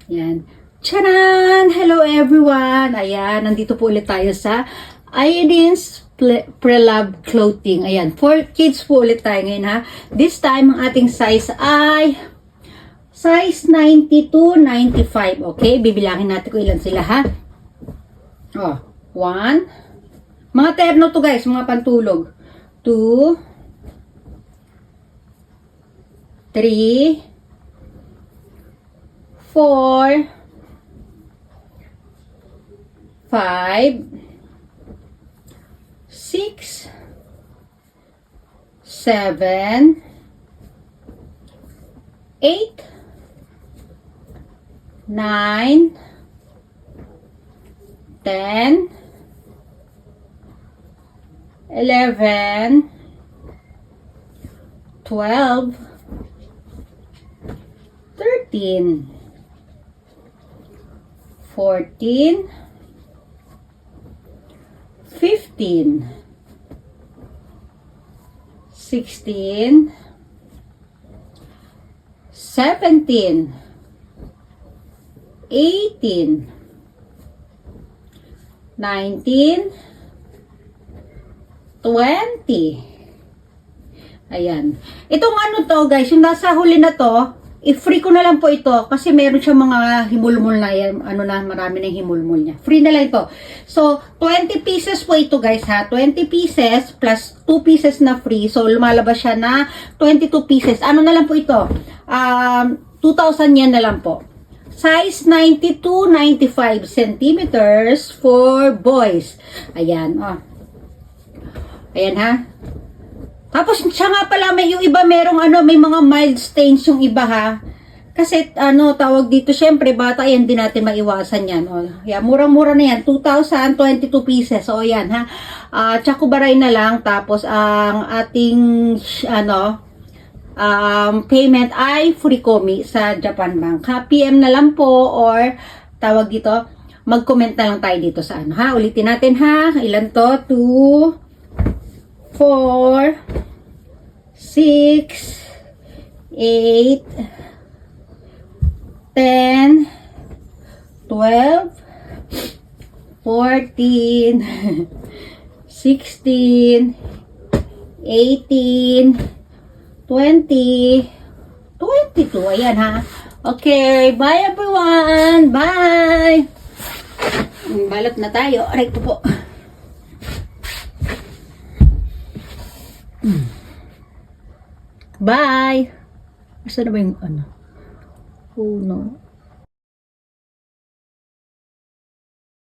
Yan. Charan! Hello everyone! Ayan, nandito po ulit tayo sa Iodine's Pre-Love Clothing. Ayan, for kids po ulit tayo ngayon ha. This time, ang ating size ay size 90 to 95. Okay, bibilangin natin kung ilan sila ha. Oh, 1. Mga terno to guys, mga pantulog. 2, 3, 4, 5, 6, 7, 8, 9, 10, 11, 12, 13, 14, 15, 16, 17, 18, 19, 20. Ayan. Itong ano to guys, yung nasa huli na to, i-free ko na lang po ito kasi meron siyang mga himulmul na yan, ano na, marami na himulmul niya. Free na lang ito. So, 20 pieces po ito guys ha. 20 pieces plus 2 pieces na free. So, lumalabas siya na 22 pieces. Ano na lang po ito? 2,000 yen na lang po. Size 90 to 95 centimeters for boys. Ayan. Oh. Ayan ha. Tapos siya nga pala, may yung iba merong ano, may mga mild stains yung iba ha. Kasi ano, tawag dito, syempre bata yan, din natin maiwasan yan. O, yan, murang-mura na yan, 2,022 pieces. O yan ha. Tsakubaray na lang, tapos ang ating ano, payment ay Furikomi sa Japan Bank. Ha? PM na lang po or tawag dito, mag-comment na lang tayo dito sa ano ha. Ulitin natin ha. Ilan to? 2, 4, 6, 8, 10, 12, 14, 16, 18, 20, 22. Ayan ha. Okay, bye everyone. Bye. Balot na tayo. Aray ko po. Bye! Asa na ba yung ano? Oh no.